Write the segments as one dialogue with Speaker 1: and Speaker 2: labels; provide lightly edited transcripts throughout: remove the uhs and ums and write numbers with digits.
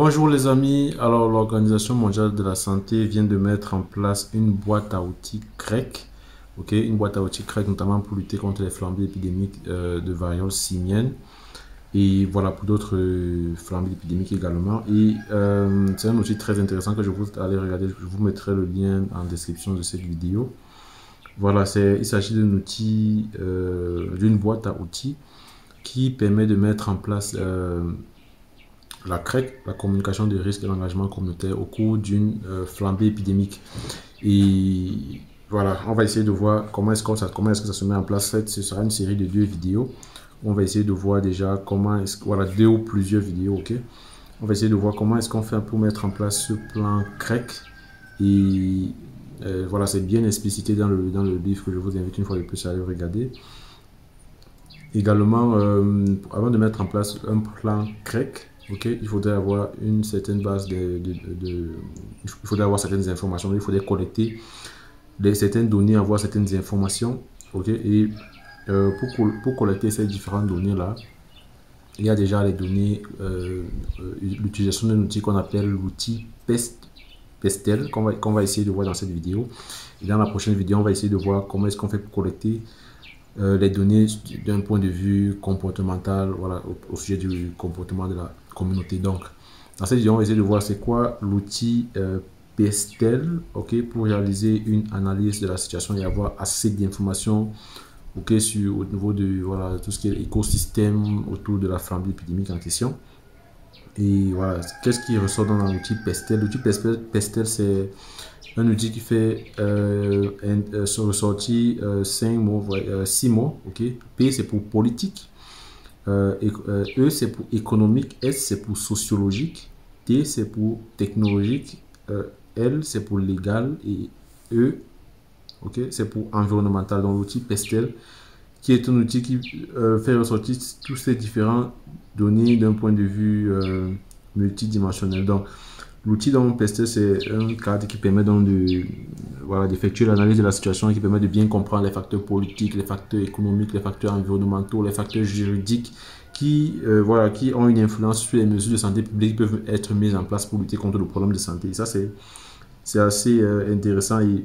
Speaker 1: Bonjour les amis, alors l'Organisation mondiale de la santé vient de mettre en place une boîte à outils CREC, ok, une boîte à outils CREC notamment pour lutter contre les flambées épidémiques de variole simienne et voilà pour d'autres flambées épidémiques également. Et c'est un outil très intéressant que je vous allez regarder, je vous mettrai le lien en description de cette vidéo. Voilà, il s'agit d'un outil, d'une boîte à outils qui permet de mettre en place la CREC, la communication de risque et l'engagement communautaire au cours d'une flambée épidémique. Et voilà, on va essayer de voir comment est-ce que ça se met en place. Ce sera une série de 2 vidéos. On va essayer de voir déjà comment est-ce que, voilà, 2 ou plusieurs vidéos, ok. On va essayer de voir comment est-ce qu'on fait pour mettre en place ce plan CREC. Et voilà, c'est bien explicité dans le livre que je vous invite une fois de plus à aller regarder. Également, avant de mettre en place un plan CREC, ok, il faudrait avoir une certaine base il faudrait avoir certaines informations, il faudrait collecter certaines données, avoir certaines informations, ok, et pour collecter ces différentes données là, il y a déjà les données, l'utilisation d'un outil qu'on appelle l'outil PESTEL, qu'on va essayer de voir dans cette vidéo. Et dans la prochaine vidéo, on va essayer de voir comment est-ce qu'on fait pour collecter les données d'un point de vue comportemental, voilà, au sujet du comportement de la communauté. Donc, dans cette vidéo, on va essayer de voir c'est quoi l'outil PESTEL, ok, pour réaliser une analyse de la situation et avoir assez d'informations, ok, au niveau de voilà, tout ce qui est écosystème autour de la flambée épidémique en question. Et voilà, qu'est-ce qui ressort dans l'outil PESTEL? L'outil PESTEL, c'est un outil qui fait ressortir 6 mots, ok. P c'est pour politique, E c'est pour économique, S c'est pour sociologique, T c'est pour technologique, L c'est pour légal et E, ok, c'est pour environnemental. Donc l'outil PESTEL qui est un outil qui fait ressortir tous ces différentes données d'un point de vue multidimensionnel. Donc l'outil dans PESTEL, c'est un cadre qui permet donc d'effectuer l'analyse de la situation et qui permet de bien comprendre les facteurs politiques, les facteurs économiques, les facteurs environnementaux, les facteurs juridiques qui ont une influence sur les mesures de santé publique qui peuvent être mises en place pour lutter contre le problème de santé. Et ça, c'est assez intéressant. Et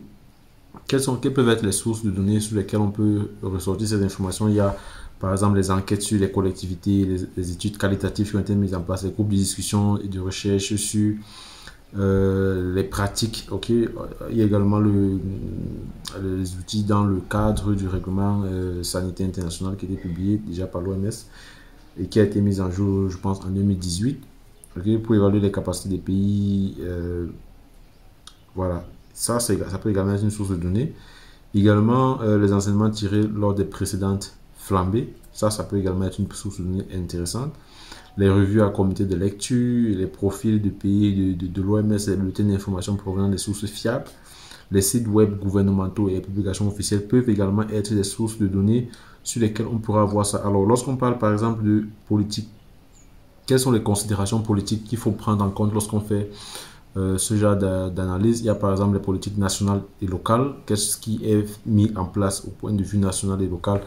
Speaker 1: quelles peuvent être les sources de données sur lesquelles on peut ressortir ces informations? Il y a par exemple les enquêtes sur les collectivités, les études qualitatives qui ont été mises en place, les groupes de discussion et de recherche sur les pratiques, ok. Il y a également les outils dans le cadre du règlement sanitaire international qui a été publié déjà par l'OMS et qui a été mis en jour, je pense, en 2018, ok, pour évaluer les capacités des pays. Voilà, ça peut également être une source de données. Également, les enseignements tirés lors des précédentes flambées, ça peut également être une source de données intéressante. Les revues à comité de lecture, les profils de pays de l'OMS, les bulletins d'information provenant des sources fiables, les sites web gouvernementaux et les publications officielles peuvent également être des sources de données sur lesquelles on pourra voir ça. Alors, lorsqu'on parle par exemple de politique, quelles sont les considérations politiques qu'il faut prendre en compte lorsqu'on fait ce genre d'analyse? Il y a par exemple les politiques nationales et locales, qu'est-ce qui est mis en place au point de vue national et local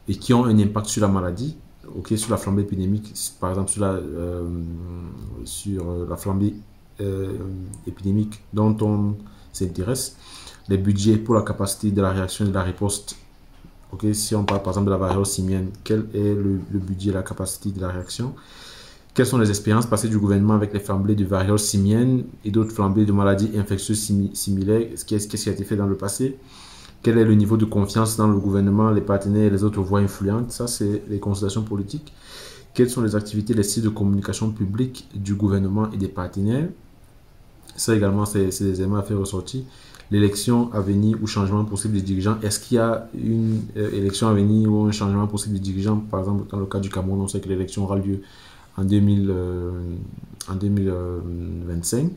Speaker 1: et qui ont un impact sur la maladie, ok, sur la flambée épidémique, par exemple sur la flambée épidémique dont on s'intéresse, les budgets pour la capacité de la réaction et de la riposte, ok. Si on parle par exemple de la variole simienne, quel est le budget et la capacité de la réaction? Quelles sont les expériences passées du gouvernement avec les flambées de variole simienne et d'autres flambées de maladies infectieuses similaires? Qu'est-ce qui a été fait dans le passé? Quel est le niveau de confiance dans le gouvernement, les partenaires et les autres voix influentes? Ça, c'est les consultations politiques. Quelles sont les activités, les sites de communication publique du gouvernement et des partenaires? Ça également, c'est des éléments à faire ressortir. L'élection à venir ou changement possible des dirigeants. Est-ce qu'il y a une élection à venir ou un changement possible des dirigeants? Par exemple, dans le cas du Cameroun, on sait que l'élection aura lieu en 2025.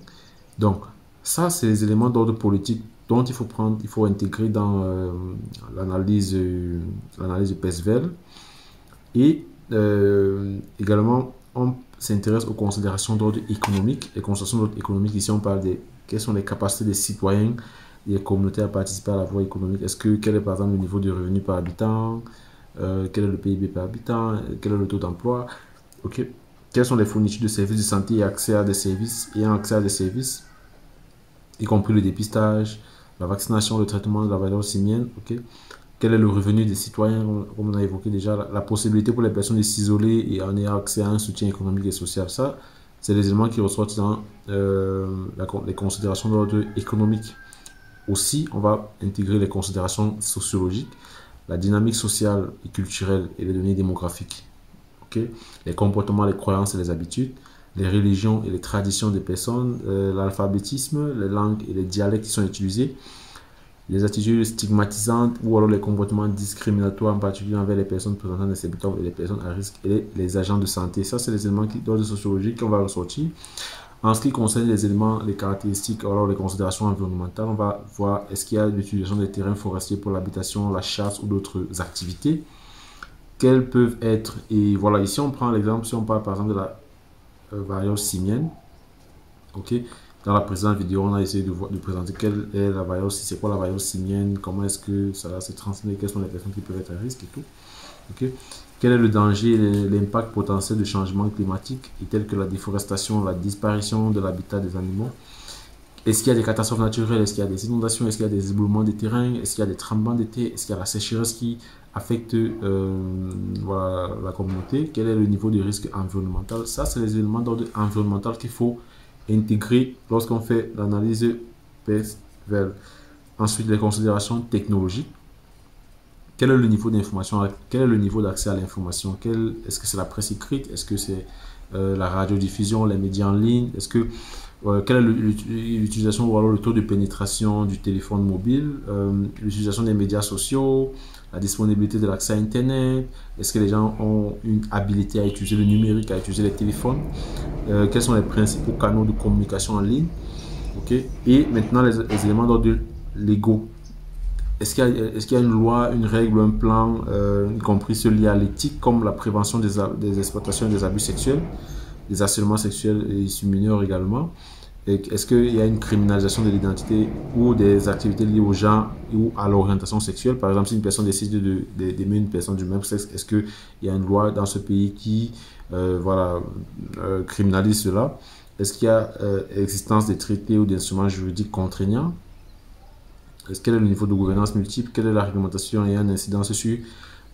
Speaker 1: Donc, ça, c'est les éléments d'ordre politique dont il faut intégrer dans l'analyse de PESTEL. Et également, on s'intéresse aux considérations d'ordre économique. Les considérations d'ordre économique, ici, on parle de quelles sont les capacités des citoyens et des communautés à participer à la voie économique. Quel est par exemple le niveau de revenu par habitant? Quel est le PIB par habitant? Quel est le taux d'emploi? Ok. quelles sont les fournitures de services de santé et accès à des services, y compris le dépistage, la vaccination, le traitement de la variole simienne. Ok. Quel est le revenu des citoyens, comme on a évoqué déjà, la possibilité pour les personnes de s'isoler et en ayant accès à un soutien économique et social. Ça, c'est les éléments qui ressortent dans les considérations d'ordre économique. Aussi, on va intégrer les considérations sociologiques, la dynamique sociale et culturelle et les données démographiques. Okay? Les comportements, les croyances et les habitudes, les religions et les traditions des personnes, l'alphabétisme, les langues et les dialectes qui sont utilisés, les attitudes stigmatisantes ou alors les comportements discriminatoires, en particulier envers les personnes présentant des symptômes et les personnes à risque et les agents de santé. Ça, c'est les éléments d'ordre sociologique qu'on va ressortir. En ce qui concerne les éléments, les caractéristiques, alors les considérations environnementales, on va voir est-ce qu'il y a l'utilisation des terrains forestiers pour l'habitation, la chasse ou d'autres activités. Quelles peuvent être, et voilà, ici on prend l'exemple, si on parle par exemple de la variole simienne, ok. Dans la précédente vidéo, on a essayé de présenter quelle est la variole, c'est quoi la variole simienne, comment est-ce que ça va se transmettre, quelles sont les personnes qui peuvent être à risque et tout. Okay. Quel est le danger et l'impact potentiel du changement climatique, tels que la déforestation, la disparition de l'habitat des animaux. Est-ce qu'il y a des catastrophes naturelles, est-ce qu'il y a des inondations, est-ce qu'il y a des éboulements de terrain, est-ce qu'il y a des tremblements d'été, est-ce qu'il y a la sécheresse qui affecte voilà, la communauté. Quel est le niveau de risque environnemental. Ça, c'est les éléments d'ordre environnemental qu'il faut intégrer lorsqu'on fait l'analyse PESVEL. Ensuite, les considérations technologiques. Quel est le niveau d'information, quel est le niveau d'accès à l'information, est-ce que c'est la presse écrite, est-ce que c'est la radiodiffusion, les médias en ligne, est-ce que quelle est l'utilisation ou alors le taux de pénétration du téléphone mobile, l'utilisation des médias sociaux, la disponibilité de l'accès à Internet, est-ce que les gens ont une habilité à utiliser le numérique, à utiliser les téléphones, quels sont les principaux canaux de communication en ligne, okay? Et maintenant les éléments d'ordre légaux. Est-ce qu'il y a une loi, une règle, un plan, y compris ceux liés à l'éthique, comme la prévention des exploitations et des abus sexuels, des harcèlements sexuels et sur mineurs également? Est-ce qu'il y a une criminalisation de l'identité ou des activités liées au genre ou à l'orientation sexuelle? Par exemple, si une personne décide d'aimer une personne du même sexe, est-ce qu'il y a une loi dans ce pays qui criminalise cela? Est-ce qu'il y a existence des traités ou d'instruments juridiques contraignants? Quel est le niveau de gouvernance multiple? Quelle est la réglementation ayant une incidence sur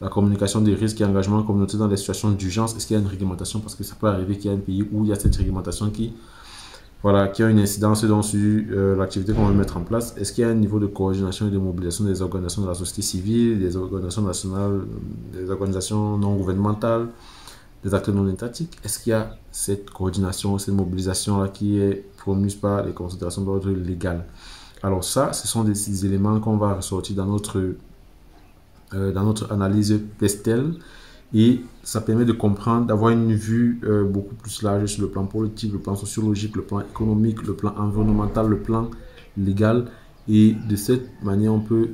Speaker 1: la communication des risques et engagements communautaires dans les situations d'urgence? Est-ce qu'il y a une réglementation? Parce que ça peut arriver qu'il y a un pays où il y a cette réglementation qui a une incidence sur l'activité qu'on veut mettre en place. Est-ce qu'il y a un niveau de coordination et de mobilisation des organisations de la société civile, des organisations nationales, des organisations non gouvernementales, des acteurs non étatiques? Est-ce qu'il y a cette coordination, cette mobilisation-là qui est promue par les considérations d'ordre légal? Alors ça, ce sont des éléments qu'on va ressortir dans notre analyse PESTEL, et ça permet de comprendre, d'avoir une vue beaucoup plus large sur le plan politique, le plan sociologique, le plan économique, le plan environnemental, le plan légal, et de cette manière, on peut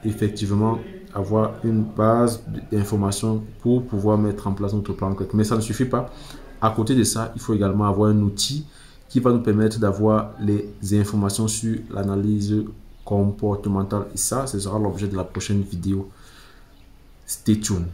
Speaker 1: effectivement avoir une base d'informations pour pouvoir mettre en place notre plan. Mais ça ne suffit pas. À côté de ça, il faut également avoir un outil qui va nous permettre d'avoir les informations sur l'analyse comportementale. Et ça, ce sera l'objet de la prochaine vidéo. Stay tuned.